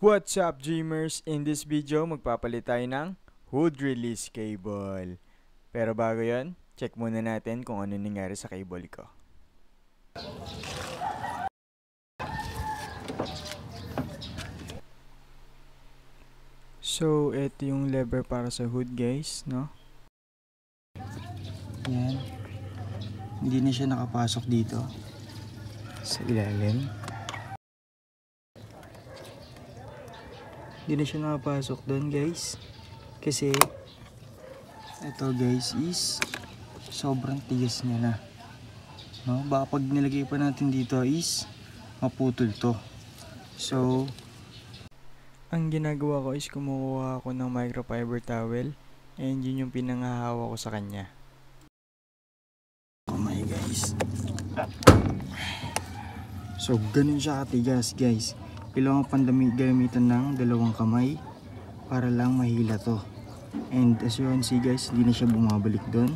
What's up, dreamers? In this video, magpapalit tayo ng hood release cable. Pero bago yon, check muna natin kung ano nangyari sa cable ko. So, ito yung lever para sa hood, guys, no? Yan. Hindi na siya nakapasok dito sa ilalim. Hindi na siya nakapasok doon, guys. Kasi ito, guys, is sobrang tigas niya na. No? Baka pag nilagay pa natin dito is maputol to. So, ang ginagawa ko is kumukuha ako ng microfiber towel and yun yung pinangahawa ko sa kanya. Oh my guys. So, ganun siya katigas, guys. Kailangan pang gamitan ng dalawang kamay para lang mahila to. And as you can see, guys, hindi na siya bumabalik doon.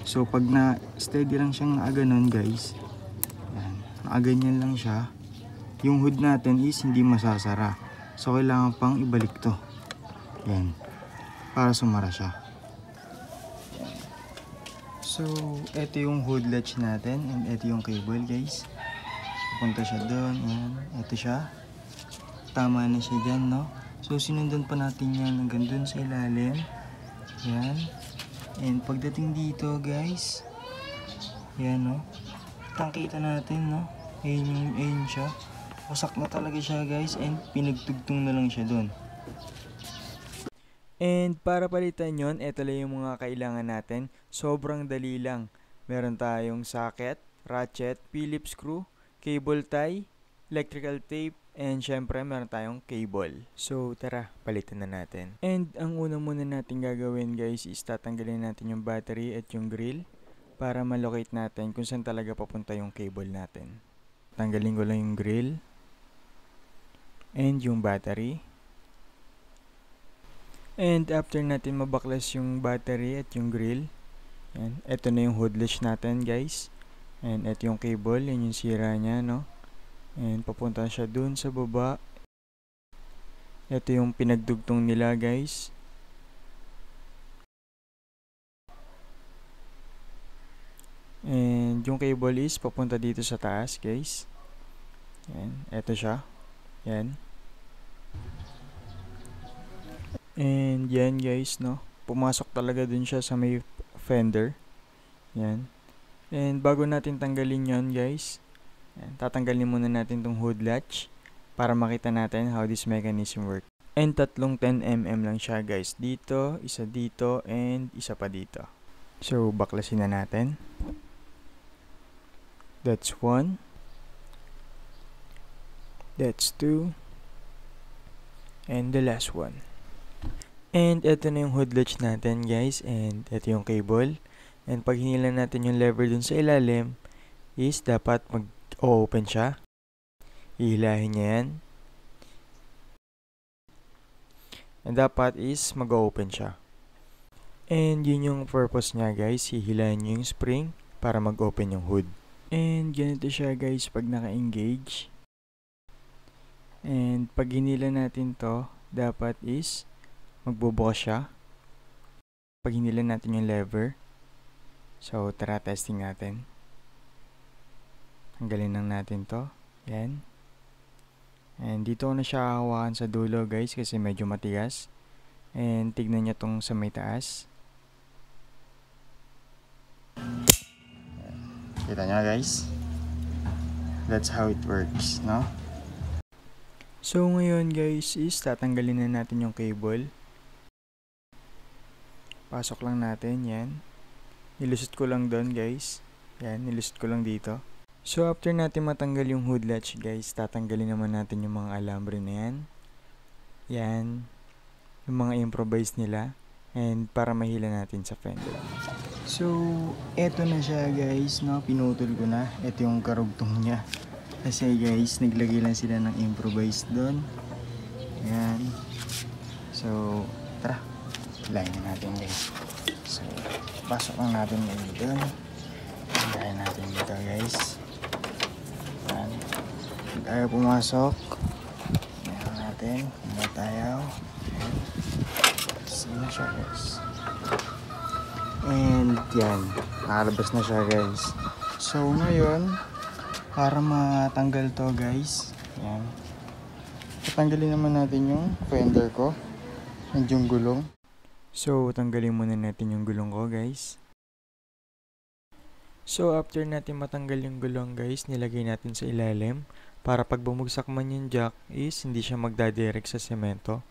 So pag na steady lang siyang nakaganon, guys, yan, nakaganyan lang siya, yung hood natin is hindi masasara. So kailangan pang ibalik to. Yan, para sumara siya. So ito yung hood latch natin and ito yung cable, guys. Pupunta siya doon. Yan, ito siya. Tama na siya dyan, no? So, sinundan pa natin yan hanggang dun sa ilalim. Yan. And pagdating dito, guys, yan, no? Kitang-kita natin, no? Ayun siya. Wasak na talaga siya, guys. And pinagtugtong na lang siya dun. And para palitan yon, eto lang yung mga kailangan natin. Sobrang dali lang. Meron tayong socket, ratchet, Phillips screw, cable tie, electrical tape, and syempre meron tayong cable. So tara, palitan na natin. And ang una muna natin gagawin, guys, is tatanggalin natin yung battery at yung grill para malocate natin kung saan talaga papunta yung cable natin. Tanggalin ko lang yung grill and yung battery. And after natin mabaklas yung battery at yung grill, yan, eto na yung hood latch natin, guys. And eto yung cable, yan yung sira niya, no? And papunta siya dun sa baba. Ito yung pinagdugtong nila, guys. And yung cable is papunta dito sa taas, guys. Yan, ito siya. Yan. And yan, guys, no? Pumasok talaga dun siya sa may fender. Yan. And bago natin tanggalin yon, guys, yan, tatanggalin muna natin tong hood latch para makita natin how this mechanism work. And tatlong 10mm lang siya, guys. Dito, isa dito, and isa pa dito. So, baklasin na natin. That's 1. That's 2. And the last one. And ito na yung hood latch natin, guys. And ito yung cable. And pag hinilan natin yung lever dun sa ilalim, is dapat mag-open siya. Hihilahin niya yan. And dapat is mag-open siya. And yun yung purpose niya, guys. Hihilahin niyo yung spring para mag-open yung hood. And ganito siya, guys, pag naka-engage. And pag hinila natin to, dapat is magbubukas siya. Pag hinila natin yung lever. So, tara, testing natin. Tanggalin lang natin to. Yan. And dito ko na siya hawakan sa dulo, guys, kasi medyo matigas. And tignan niya tong sa may taas. Kita niya, guys. That's how it works, no? So ngayon, guys, is tatanggalin na natin yung cable. Pasok lang natin, yan. Nilusot ko lang doon, guys. Yan, nilusot ko lang dito. So, after natin matanggal yung hood latch, guys, tatanggalin naman natin yung mga alambre na yan. Yan. Yung mga improvise nila. And para mahila natin sa fender. So, eto na siya, guys, no? Pinutol ko na. Ito yung karugtong niya. Kasi, guys, naglagay lang sila ng improvise doon. Yan. So, tara. Hilahin na natin, guys. So, pasok lang natin ngayon doon. Hilahin natin dito, guys. Ayaw pumasok. natin. Kumuha tayo. Ayan. Saan na siya guys? And yan. Nakalabas na siya guys. So ngayon, para matanggal to guys. Yan. Tatanggalin naman natin yung fender ko. And yung gulong. So tanggalin muna natin yung gulong ko guys. So after natin matanggal yung gulong guys, nilagay natin sa ilalim para pag bumagsak man yung jack is hindi siya magdadirect sa semento.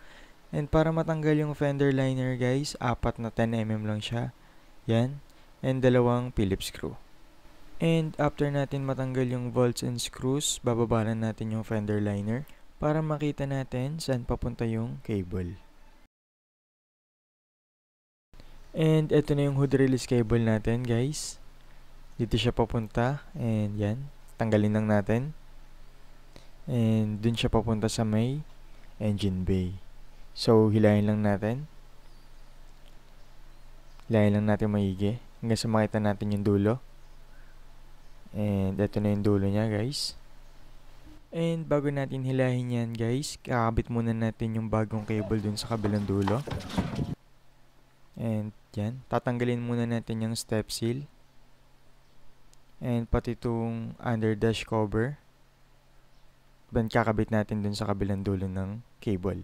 And para matanggal yung fender liner guys, 4 na 10mm lang siya. Yan. And 2 Phillips screw. And after natin matanggal yung bolts and screws, bababalan natin yung fender liner para makita natin saan papunta yung cable. And ito na yung hood release cable natin guys. Dito siya papunta, and yan, tanggalin lang natin. And dun siya papunta sa may engine bay. So, hilahin lang natin. Hilahin lang natin maigi hanggang sa makita natin yung dulo. And ito na yung dulo niya guys. And bago natin hilahin yan guys, kakabit muna natin yung bagong cable dun sa kabilang dulo. And yan, tatanggalin muna natin yung step seal. And pati itong under dash cover. Then kakabit natin dun sa kabilang dulo ng cable.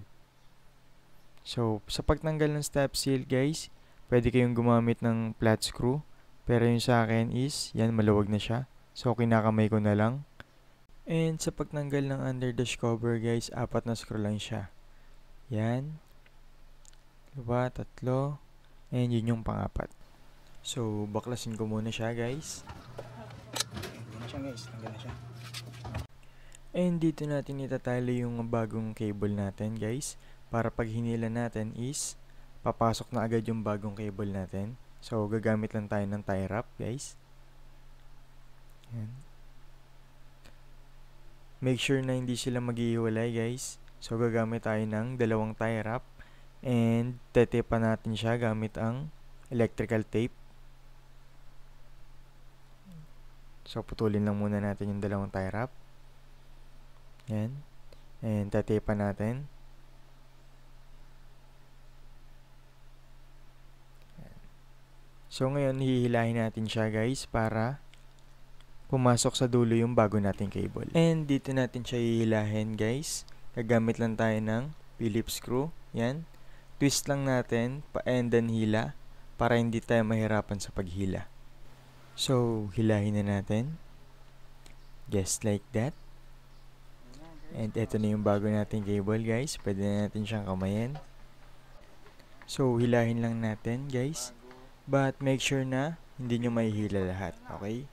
So, sa pagtanggal ng step seal guys, pwede kayong gumamit ng flat screw. Pero yung sa akin is, yan, maluwag na siya. So, kinakamay ko na lang. And sa pagtanggal ng under dash cover guys, 4 na screw lang siya. Yan. 2, 3. And yun yung pang-4. So, baklasin ko muna siya guys. Guys, tanggal na siya. And dito natin itatali yung bagong cable natin guys, para pag hinila natin is papasok na agad yung bagong cable natin. So gagamit lang tayo ng tie wrap guys. Yan. Make sure na hindi sila maghihiwalay guys. So gagamit tayo ng 2 tie wrap and tetepan natin siya gamit ang electrical tape. So, putulin lang muna natin yung 2 tie wrap. Yan. And tatapan natin. Yan. So, ngayon, hihilahin natin siya guys para pumasok sa dulo yung bago nating cable. And dito natin siya hihilahin guys. Gagamit lang tayo ng Phillips screw. Yan. Twist lang natin, pa-end and hila para hindi tayo mahirapan sa paghila. So, hilahin na natin. Just like that. And ito na yung bago nating cable guys. Pwede na natin siyang kamayin. So, hilahin lang natin guys. But make sure na hindi nyo mahihila lahat. Okay?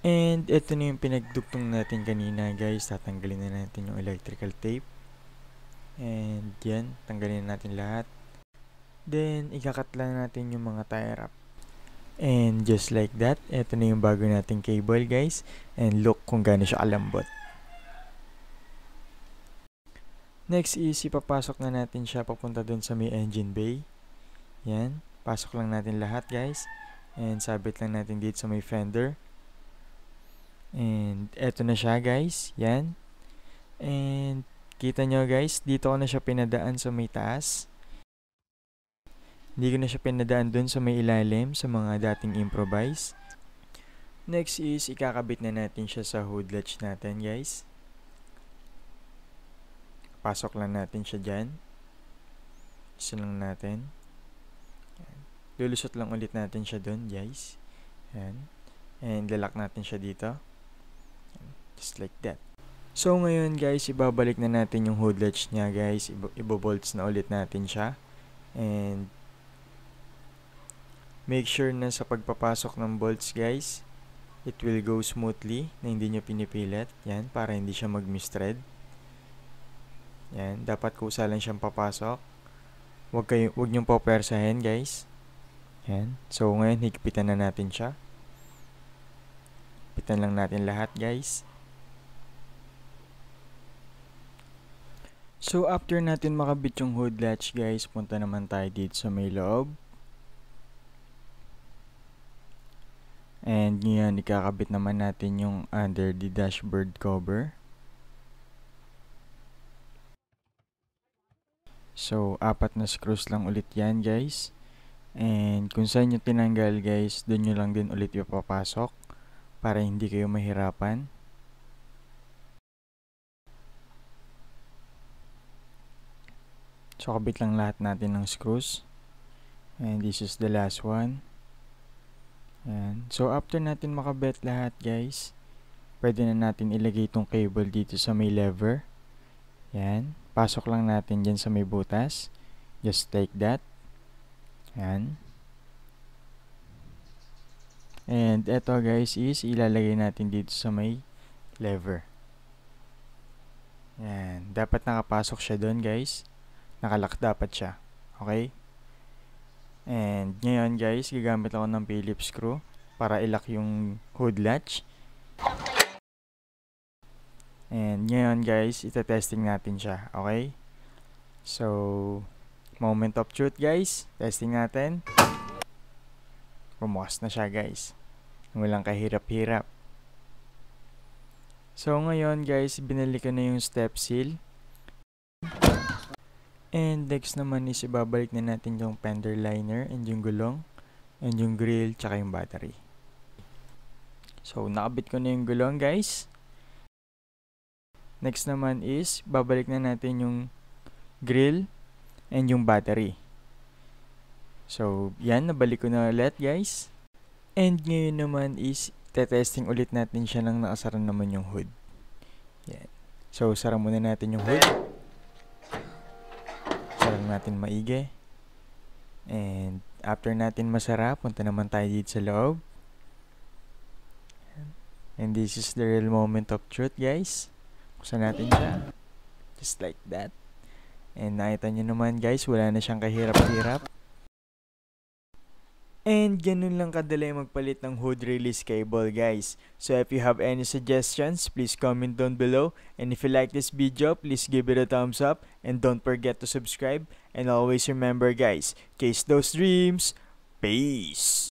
And ito na yung pinagdugtong natin kanina guys. Tatanggalin na natin yung electrical tape. And yan. Tanggalin na natin lahat. Then, ikakat lang natin yung mga tie wrap. And just like that, ito na yung bago nating cable guys. And look kung gaano siya kalambot. Next is ipapasok na natin siya papunta dun sa may engine bay. Yan, pasok lang natin lahat guys. And sabit lang natin dito sa may fender. And eto na siya guys, yan. And kita nyo guys, dito ko na siya pinadaan sa may taas. Hindi ko na siya pinadaan dun sa may ilalim sa mga dating improvise. Next is ikakabit na natin siya sa hood latch natin guys. Pasok lang natin siya dyan. Isa lang natin. Yan. Lulusot lang ulit natin siya dun guys. Yan. And lalak natin siya dito. Yan. Just like that. So ngayon guys, ibabalik na natin yung hood latch niya guys. Ibo-bolts na ulit natin siya. And make sure na sa pagpapasok ng bolts guys, it will go smoothly, na hindi nyo pinipilit. Yan, para hindi siya mag-misthread. Yan, dapat kusa lang siyang papasok. Huwag nyong papersahin guys. Yan, so ngayon higpitan na natin siya. Higpitan lang natin lahat guys. So after natin makabit yung hood latch guys, punta naman tayo dito sa may loob. And ngayon, ikakabit naman natin yung under the dashboard cover. So, 4 na screws lang ulit yan guys. And kung saan nyo tinanggal guys, doon nyo lang din ulit ipapasok para hindi kayo mahirapan. So, kabit lang lahat natin ng screws. And this is the last one. And so, after natin makabit lahat guys, pwede na natin ilagay itong cable dito sa may lever. Yan. Pasok lang natin dyan sa may butas. Just like that. Yan. And eto guys is ilalagay natin dito sa may lever. Yan. Dapat nakapasok siya doon guys. Nakalock dapat siya. Okay? And ngayon guys, gagamit ako ng Phillips screw para ilock yung hood latch. And ngayon guys, itetesting natin siya. Okay? So, moment of truth guys. Testing natin. Bumukas na siya guys. Walang kahirap-hirap. So ngayon guys, binalik ko na yung step seal. And next naman is ibabalik na natin yung fender liner and yung gulong and yung grill tsaka yung battery. So nakabit ko na yung gulong guys. Next naman is babalik na natin yung grill and yung battery. So yan, nabalik ko na ulit guys. And ngayon naman is testing ulit natin siya nang nakasara naman yung hood. Yan. So sara muna natin yung hood. Sara natin maigi. And after natin masara, punta naman tayo dito sa loob. And this is the real moment of truth guys. Buksan natin siya. Just like that. And nakita nyo naman guys, wala na siyang kahirap-hirap. And ganun lang kadali magpalit ng hood release cable guys. So if you have any suggestions, please comment down below. And if you like this video, please give it a thumbs up. And don't forget to subscribe. And always remember guys, chase those dreams. Peace!